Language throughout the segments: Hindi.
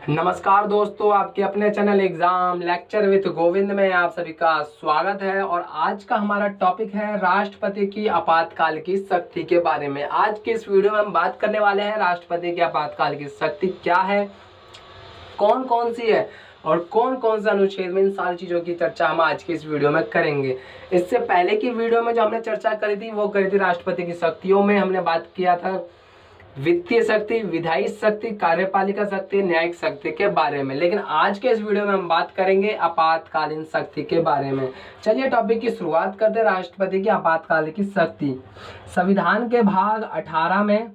नमस्कार दोस्तों, आपके अपने channel exam lecture with Govind में आप सभी का स्वागत है। और आज का हमारा टॉपिक है राष्ट्रपति की आपातकाल की शक्ति के बारे में। आज के इस वीडियो में हम बात करने वाले हैं राष्ट्रपति की आपातकाल की शक्ति क्या है, कौन कौन सी है और कौन कौन सा अनुच्छेद में, इन सारी चीज़ों की चर्चा हम आज की इस वीडियो में करेंगे। इससे पहले की वीडियो में जो हमने चर्चा करी थी वो करी थी राष्ट्रपति की शक्तियों में। हमने बात किया था वित्तीय शक्ति, विधायी शक्ति, कार्यपालिका शक्ति, न्यायिक शक्ति के बारे में। लेकिन आज के इस वीडियो में हम बात करेंगे आपातकालीन शक्ति के बारे में। चलिए टॉपिक की शुरुआत करते हैं। राष्ट्रपति की आपातकाल की शक्ति। संविधान के भाग 18 में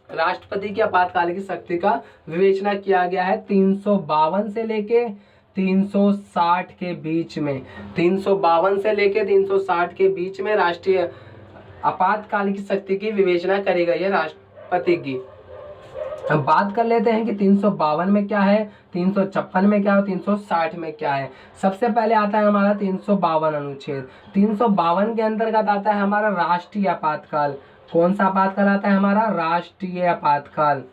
राष्ट्रपति की आपातकाल की शक्ति का विवेचना किया गया है 352 से लेके 360 के बीच में। 352 से लेके 360 के बीच में राष्ट्रीय आपातकाल की शक्ति की विवेचना करी गई है राष्ट्रपति की। हम बात कर लेते हैं कि 352 में क्या है, 356 में क्या है, 360 में क्या है। सबसे पहले आता है हमारा 352 अनुच्छेद। 352 के अंतर्गत आता है हमारा राष्ट्रीय आपातकाल। कौन सा आपातकाल आता है हमारा? राष्ट्रीय आपातकाल।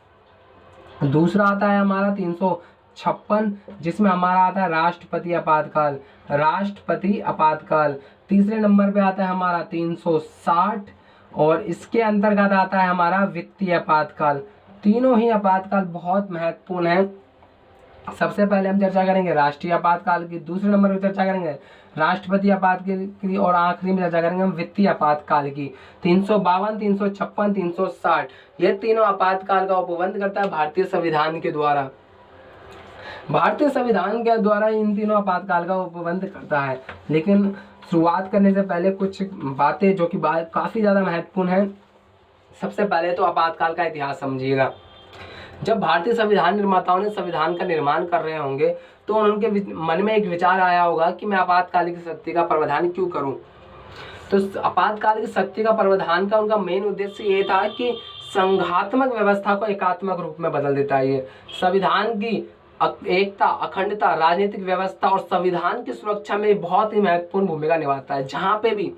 दूसरा आता है हमारा 356, जिसमें हमारा आता है राष्ट्रपति आपातकाल। राष्ट्रपति आपातकाल। तीसरे नंबर पे आता है हमारा 360 और इसके अंतर्गत आता है हमारा वित्तीय आपातकाल। तीनों ही आपातकाल बहुत महत्वपूर्ण है। सबसे पहले हम चर्चा करेंगे राष्ट्रीय आपातकाल की, दूसरे नंबर पर चर्चा करेंगे राष्ट्रपति आपातकाल की और आखिरी में चर्चा करेंगे हम वित्तीय आपातकाल की। 352, 356, 360 ये तीनों आपातकाल का उपबंध करता है भारतीय संविधान के द्वारा। भारतीय संविधान के द्वारा इन तीनों आपातकाल का उपबंध करता है। लेकिन शुरुआत करने से पहले कुछ बातें जो कि काफ़ी ज़्यादा महत्वपूर्ण है। सबसे पहले तो आपातकाल का इतिहास समझिएगा। जब भारतीय संविधान निर्माताओं ने संविधान का निर्माण कर रहे होंगे तो उनके मन में एक विचार आया होगा कि मैं आपातकालिक शक्ति का प्रावधान क्यों करूं। तो आपातकालिक शक्ति का प्रावधान का उनका मेन उद्देश्य ये था कि संघात्मक व्यवस्था को एकात्मक रूप में बदल देता है। ये संविधान की एकता, अखंडता, राजनीतिक व्यवस्था और संविधान की सुरक्षा में बहुत ही महत्वपूर्ण भूमिका निभाता है। जहाँ पे भी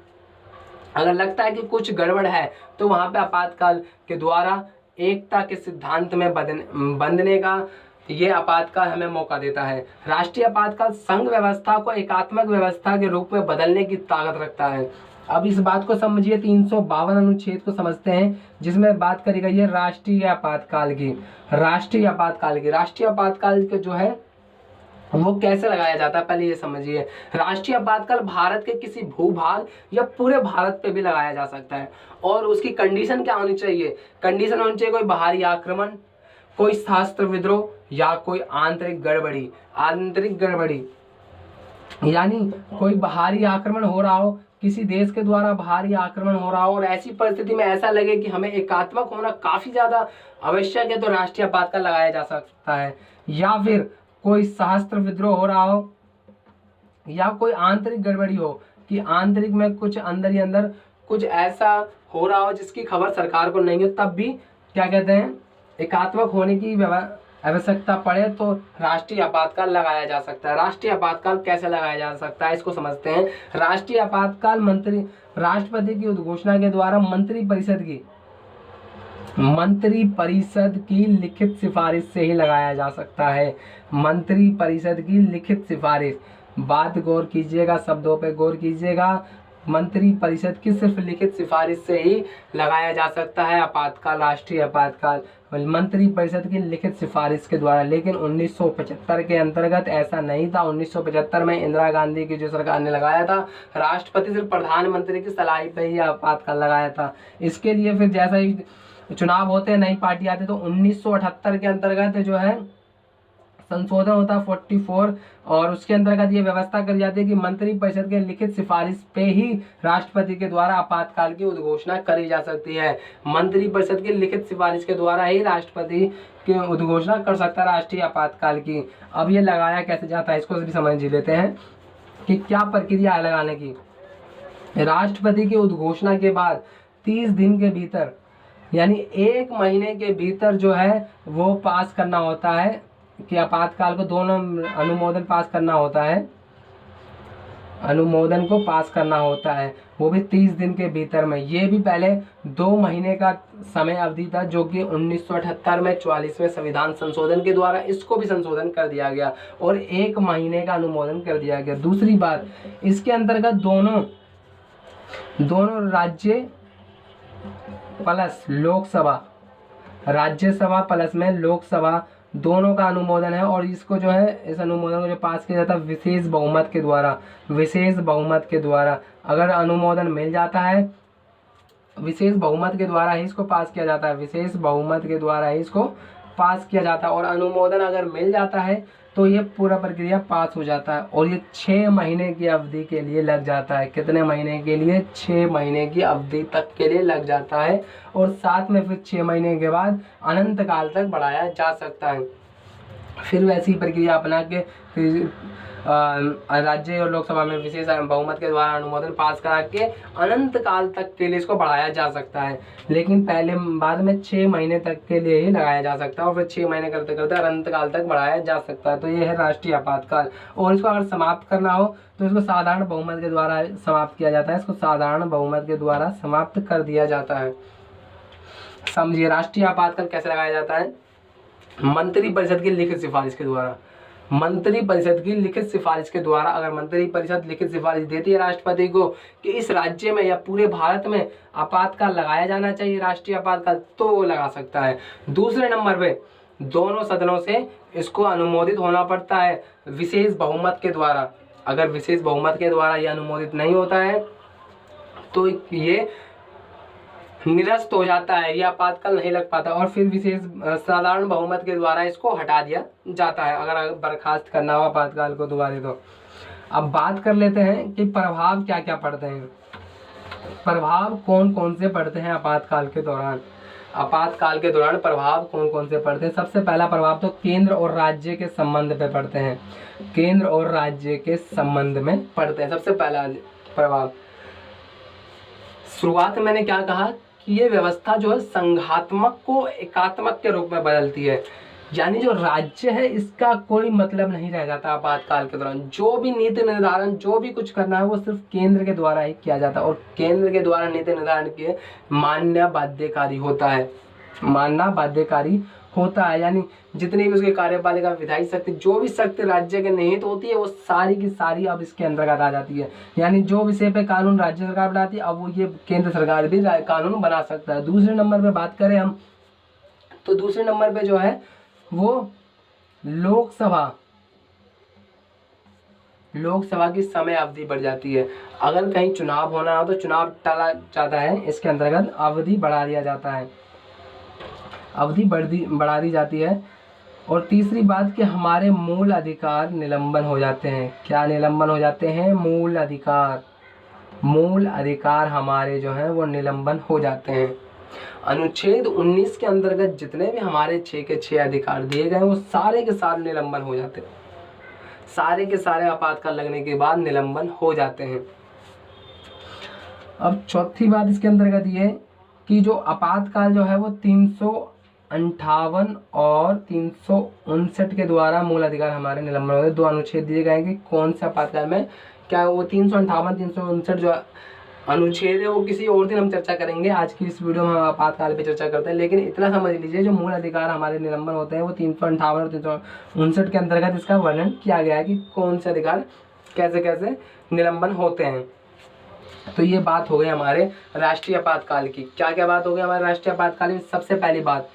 अगर लगता है कि कुछ गड़बड़ है तो वहाँ पे आपातकाल के द्वारा एकता के सिद्धांत में बंधने का ये आपातकाल हमें मौका देता है। राष्ट्रीय आपातकाल संघ व्यवस्था को एकात्मक व्यवस्था के रूप में बदलने की ताकत रखता है। अब इस बात को समझिए, 352 अनुच्छेद को समझते हैं जिसमें बात करी गई है राष्ट्रीय आपातकाल की। राष्ट्रीय आपातकाल के जो है वो कैसे लगाया जाता है पहले ये समझिए। राष्ट्रीय आपातकाल भारत के किसी भूभाग या पूरे भारत पे भी लगाया जा सकता है। और उसकी कंडीशन क्या होनी चाहिए? कंडीशन होनी चाहिए कोई बाहरी आक्रमण, कोई सशस्त्र विद्रोह या कोई आंतरिक गड़बड़ी। आंतरिक गड़बड़ी यानी कोई बाहरी आक्रमण हो रहा हो, किसी देश के द्वारा बाहरी आक्रमण हो रहा हो और ऐसी परिस्थिति में ऐसा लगे कि हमें एकात्मक होना काफी ज्यादा आवश्यक है तो राष्ट्रीय आपातकाल लगाया जा सकता है। या फिर कोई सशस्त्र विद्रोह हो रहा हो या कोई आंतरिक गड़बड़ी हो कि आंतरिक में कुछ अंदर ही अंदर कुछ ऐसा हो रहा हो जिसकी खबर सरकार को नहीं हो, तब भी क्या कहते हैं एकात्मक होने की आवश्यकता पड़े तो राष्ट्रीय आपातकाल लगाया जा सकता है। राष्ट्रीय आपातकाल कैसे लगाया जा सकता है इसको समझते हैं। राष्ट्रीय आपातकाल राष्ट्रपति की उद्घोषणा के द्वारा मंत्री परिषद की लिखित सिफारिश से ही लगाया जा सकता है। मंत्री परिषद की लिखित सिफारिश, बात गौर कीजिएगा, शब्दों पे गौर कीजिएगा। मंत्री परिषद की सिर्फ लिखित सिफारिश से ही लगाया जा सकता है आपातकाल, राष्ट्रीय आपातकाल मंत्री परिषद की लिखित सिफारिश के द्वारा। लेकिन 1975 के अंतर्गत ऐसा नहीं था। 1975 में इंदिरा गांधी की जो सरकार ने लगाया था, राष्ट्रपति सिर्फ प्रधानमंत्री की सलाह पे ही आपातकाल लगाया था। इसके लिए फिर जैसा ही चुनाव होते हैं, नई पार्टी आती है, तो 1978 के अंतर्गत जो है संशोधन होता है 44 और उसके अंतर्गत ये व्यवस्था करी जाती है कि मंत्री परिषद के लिखित सिफारिश पे ही राष्ट्रपति के द्वारा आपातकाल की उद्घोषणा करी जा सकती है। मंत्री परिषद की लिखित सिफारिश के द्वारा ही राष्ट्रपति की उद्घोषणा कर सकता है राष्ट्रीय आपातकाल की। अब ये लगाया कैसे जाता है इसको भी समझ लेते हैं कि क्या प्रक्रिया है लगाने की। राष्ट्रपति की उद्घोषणा के बाद 30 दिन के भीतर यानी 1 महीने के भीतर जो है वो पास करना होता है कि आपातकाल को दोनों अनुमोदन पास करना होता है। अनुमोदन को पास करना होता है, वो भी 30 दिन के भीतर में। ये भी पहले 2 महीने का समय अवधि था, जो कि 1978 में 44वें संविधान संशोधन के द्वारा इसको भी संशोधन कर दिया गया और 1 महीने का अनुमोदन कर दिया गया। दूसरी बात, इसके अंतर्गत दोनों राज्य प्लस लोकसभा, राज्यसभा प्लस में लोकसभा दोनों का अनुमोदन है। और इसको जो है, इस अनुमोदन को जो पास किया जाता है विशेष बहुमत के द्वारा। विशेष बहुमत के द्वारा अगर अनुमोदन मिल जाता है, विशेष बहुमत के द्वारा ही इसको पास किया जाता है, विशेष बहुमत के द्वारा ही इसको पास किया जाता है। और अनुमोदन अगर मिल जाता है तो ये पूरा प्रक्रिया पास हो जाता है। और ये 6 महीने की अवधि के लिए लग जाता है। कितने महीने के लिए? 6 महीने की अवधि तक के लिए लग जाता है। और साथ में फिर 6 महीने के बाद अनंत काल तक बढ़ाया जा सकता है। फिर वैसी प्रक्रिया अपना के राज्य और लोकसभा में विशेष बहुमत के द्वारा अनुमोदन पास करा के अनंत काल तक के लिए इसको बढ़ाया जा सकता है। लेकिन पहले बाद में 6 महीने तक के लिए ही लगाया जा सकता है और फिर 6 महीने करते करते अनंत काल तक बढ़ाया जा सकता है। तो ये है राष्ट्रीय आपातकाल। और इसको अगर समाप्त करना हो तो इसको साधारण बहुमत के द्वारा समाप्त किया जाता है। इसको साधारण बहुमत के द्वारा समाप्त कर दिया जाता है। समझिए राष्ट्रीय आपातकाल कैसे लगाया जाता है? मंत्री परिषद की लिखित सिफारिश के द्वारा। मंत्री परिषद की लिखित सिफारिश के द्वारा अगर मंत्री परिषद लिखित सिफारिश देती है राष्ट्रपति को कि इस राज्य में या पूरे भारत में आपातकाल लगाया जाना चाहिए, राष्ट्रीय आपातकाल, तो वो लगा सकता है। दूसरे नंबर पे दोनों सदनों से इसको अनुमोदित होना पड़ता है विशेष बहुमत के द्वारा। अगर विशेष बहुमत के द्वारा ये अनुमोदित नहीं होता है तो ये निरस्त हो जाता है, यह आपातकाल नहीं लग पाता। और फिर विशेष साधारण बहुमत के द्वारा इसको हटा दिया जाता है अगर बर्खास्त करना हो आपातकाल को दोबारा। तो अब बात कर लेते हैं कि प्रभाव क्या क्या पड़ते हैं। प्रभाव कौन कौन से पड़ते हैं आपातकाल के दौरान? आपातकाल के दौरान प्रभाव कौन कौन से पड़ते हैं? सबसे पहला प्रभाव तो केंद्र और राज्य के संबंध पे पड़ते हैं। केंद्र और राज्य के संबंध में पड़ते हैं सबसे पहला प्रभाव। शुरुआत में मैंने क्या कहा कि ये व्यवस्था जो है संघात्मक को एकात्मक के रूप में बदलती है। यानी जो राज्य है इसका कोई मतलब नहीं रह जाता आपातकाल के दौरान। जो भी नीति निर्धारण, जो भी कुछ करना है वो सिर्फ केंद्र के द्वारा ही किया जाता है। और केंद्र के द्वारा नीति निर्धारण किए मान्य बाध्यकारी होता है, मानना बाध्यकारी होता है। यानी जितनी भी उसकी कार्यपालिका विधायी शक्ति, जो भी शक्ति राज्य के निहित होती है वो सारी की सारी अब इसके अंतर्गत आ जाती है। यानी जो विषय पे कानून राज्य सरकार बनाती है अब वो ये केंद्र सरकार भी कानून बना सकता है। दूसरे नंबर पे बात करें हम तो दूसरे नंबर पे जो है वो लोकसभा की समय अवधि बढ़ जाती है। अगर कहीं चुनाव होना हो तो चुनाव टाला जाता है, इसके अंतर्गत अवधि बढ़ा दिया जाता है, अवधि बढ़ा दी जाती है। और तीसरी बात कि हमारे मूल अधिकार निलंबन हो जाते हैं। क्या निलंबन हो जाते हैं? मूल अधिकार हमारे जो हैं वो निलंबन हो जाते हैं। अनुच्छेद 19 के अंतर्गत जितने भी हमारे 6 के 6 अधिकार दिए गए वो सारे के सारे निलंबन हो जाते हैं। सारे के सारे आपातकाल लगने के बाद निलंबन हो जाते हैं। अब चौथी बात इसके अंतर्गत ये कि जो आपातकाल जो है वो 358 और 359 के द्वारा मूल अधिकार हमारे निलंबन होते हैं। 2 अनुच्छेद दिए गए कि कौन से आपातकाल में क्या वो 358 359 जो अनुच्छेद है वो किसी और दिन हम चर्चा करेंगे। आज की इस वीडियो में हम आपातकाल पे चर्चा करते हैं। लेकिन इतना समझ लीजिए जो मूल अधिकार हमारे निलंबन होते हैं वो 358 और 359 के अंतर्गत इसका वर्णन किया गया है कि कौन से अधिकार कैसे कैसे निलंबन होते हैं। तो ये बात हो गई हमारे राष्ट्रीय आपातकाल की। क्या क्या बात हो गई हमारे राष्ट्रीय आपातकाल में? सबसे पहली बात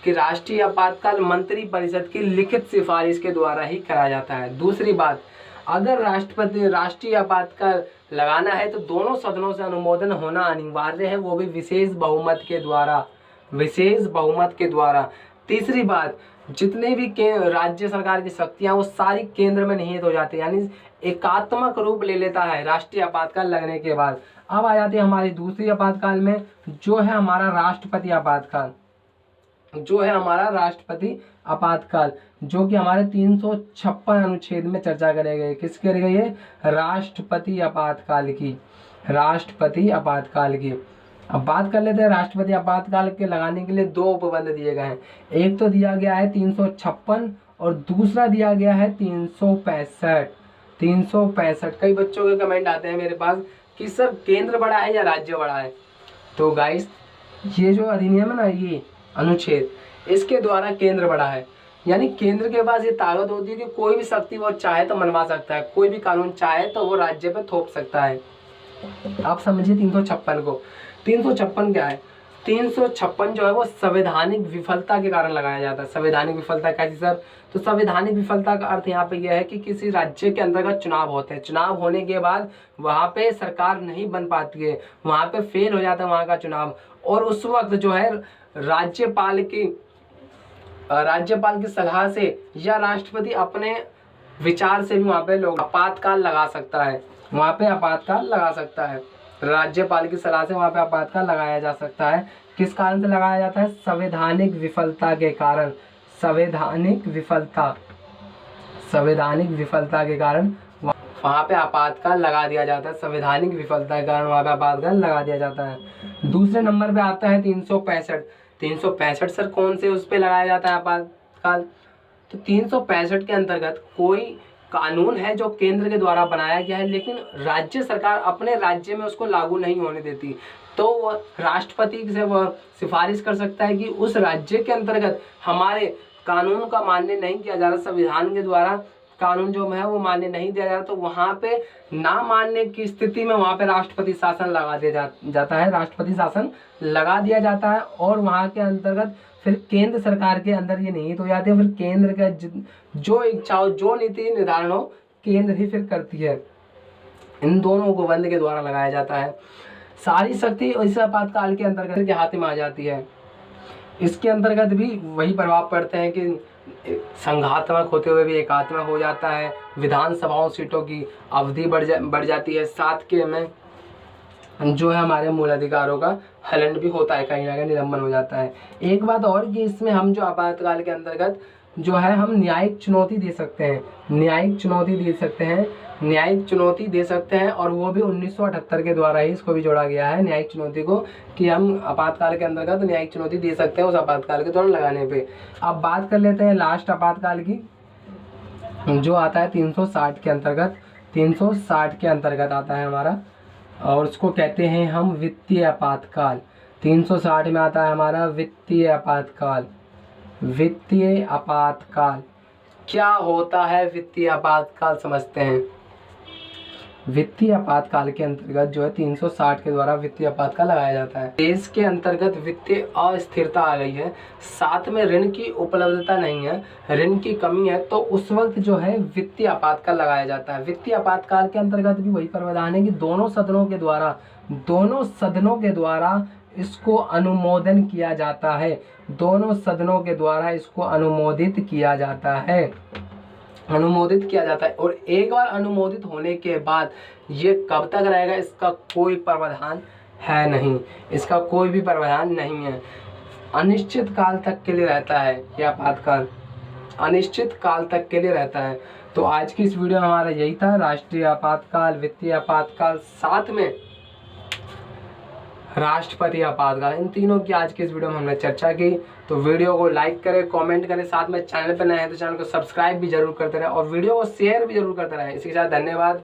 कि राष्ट्रीय आपातकाल मंत्री परिषद की लिखित सिफारिश के द्वारा ही कराया जाता है। दूसरी बात, अगर राष्ट्रपति राष्ट्रीय आपातकाल लगाना है तो दोनों सदनों से अनुमोदन होना अनिवार्य है, वो भी विशेष बहुमत के द्वारा, विशेष बहुमत के द्वारा। तीसरी बात, जितने भी राज्य सरकार की शक्तियां वो सारी केंद्र में निहित हो जाती है, यानी एकात्मक रूप ले लेता है राष्ट्रीय आपातकाल लगने के बाद। अब आ जाती है हमारी दूसरी आपातकाल में जो है हमारा राष्ट्रपति आपातकाल, जो है हमारा राष्ट्रपति आपातकाल, जो कि हमारे 356 अनुच्छेद में चर्चा करे गए। किसके करे गई है? राष्ट्रपति आपातकाल की, राष्ट्रपति आपातकाल की। अब बात कर लेते हैं राष्ट्रपति आपातकाल के लगाने के लिए 2 उपबंध दिए गए हैं। एक तो दिया गया है 356 और दूसरा दिया गया है 365। 365। कई बच्चों के कमेंट आते हैं मेरे पास कि सर केंद्र बड़ा है या राज्य बड़ा है। तो गाइस ये जो अधिनियम है ना, ये अनुच्छेद, इसके द्वारा केंद्र बड़ा है। यानी केंद्र के पास ये ताकत होती है कि कोई भी शक्ति वो चाहे तो मनवा सकता है, कोई भी कानून चाहे तो वो राज्य पे थोप सकता है। आप समझिए 356 को। 356 क्या है? 356 जो है वो संवैधानिक विफलता के कारण लगाया जाता है। संवैधानिक विफलता कैसी सर? तो संवैधानिक विफलता का अर्थ यहाँ पे यह है कि किसी राज्य के अंतर्गत चुनाव होते हैं, चुनाव होने के बाद वहाँ पे सरकार नहीं बन पाती है, वहाँ पे फेल हो जाता है वहाँ का चुनाव, और उस वक्त जो है राज्यपाल की सलाह से या राष्ट्रपति अपने विचार से भी वहाँ पे लोग आपातकाल लगा सकता है, वहाँ पे आपातकाल लगा सकता है। राज्यपाल की सलाह से वहाँ पे आपातकाल लगाया जा सकता है। किस कारण से लगाया जाता है? संवैधानिक विफलता के कारण। संवैधानिक विफलता के कारण वहाँ पे आपातकाल लगा दिया जाता है। संवैधानिक विफलता के कारण वहाँ पे आपातकाल लगा दिया जाता है। दूसरे नंबर पे आता है 365। 365 सर कौन से उस पे लगाया जाता है आपातकाल? तो 365 के अंतर्गत कोई कानून है जो केंद्र के द्वारा बनाया गया है, लेकिन राज्य सरकार अपने राज्य में उसको लागू नहीं होने देती, तो वह राष्ट्रपति से वह सिफारिश कर सकता है कि उस राज्य के अंतर्गत हमारे कानून का मान्य नहीं किया जा रहा, संविधान के द्वारा कानून जो है वो मान्य नहीं दिया जा रहा, तो वहाँ पे ना मानने की स्थिति में वहाँ पे राष्ट्रपति शासन लगा दिया जाता है। राष्ट्रपति शासन लगा दिया जाता है और वहाँ के अंतर्गत फिर केंद्र सरकार के अंदर ये निहित हो जाती है। फिर केंद्र का जो इच्छा हो, जो नीति निर्धारण हो, केंद्र ही फिर करती है। इन दोनों को बंद के द्वारा लगाया जाता है। सारी शक्ति इस आपातकाल के अंतर्गत के हाथ में आ जाती है। इसके अंतर्गत भी वही प्रभाव पड़ते हैं कि संघात्मक होते हुए भी एकात्मक हो जाता है। विधानसभाओं सीटों की अवधि बढ़ जाती है। साथ के में जो है हमारे मूल अधिकारों का हनन भी होता है, कहीं ना कहीं निलंबन हो जाता है। एक बात और कि इसमें हम जो आपातकाल के अंतर्गत जो है हम न्यायिक चुनौती दे सकते हैं, न्यायिक चुनौती दे सकते हैं, और वो भी 1978 के द्वारा ही इसको भी जोड़ा गया है न्यायिक चुनौती को, कि हम आपातकाल के अंतर्गत न्यायिक चुनौती दे सकते हैं उस आपातकाल के दौरान लगाने पे। अब बात कर लेते हैं लास्ट आपातकाल की, जो आता है 360 के अंतर्गत। 360 के अंतर्गत आता है हमारा, और उसको कहते हैं हम वित्तीय आपातकाल। 360 में आता है हमारा वित्तीय आपातकाल। वित्तीय आपातकाल क्या होता है? वित्तीय आपातकाल समझते हैं। वित्तीय आपातकाल के अंतर्गत जो है 360 के द्वारा वित्तीय आपातकाल लगाया जाता है। देश के अंतर्गत वित्तीय अस्थिरता आ गई है, साथ में ऋण की उपलब्धता नहीं है, ऋण की कमी है, तो उस वक्त जो है वित्तीय आपातकाल लगाया जाता है। वित्तीय आपातकाल के अंतर्गत भी वही प्रावधान है कि दोनों सदनों के द्वारा इसको अनुमोदन किया जाता है। दोनों सदनों के द्वारा इसको अनुमोदित किया जाता है। और एक बार अनुमोदित होने के बाद ये कब तक रहेगा, इसका कोई प्रावधान है नहीं, इसका कोई भी प्रावधान नहीं है। अनिश्चित काल तक के लिए रहता है यह आपातकाल, अनिश्चित काल तक के लिए रहता है। तो आज की इस वीडियो में हमारा यही था, राष्ट्रीय आपातकाल, वित्तीय आपातकाल, साथ में राष्ट्रपति आपातकाल, इन तीनों की आज की इस वीडियो में हमने चर्चा की। तो वीडियो को लाइक करें, कमेंट करें, साथ में चैनल पर नए हैं तो चैनल को सब्सक्राइब भी जरूर करते रहें और वीडियो को शेयर भी जरूर करते रहें। इसी के साथ धन्यवाद।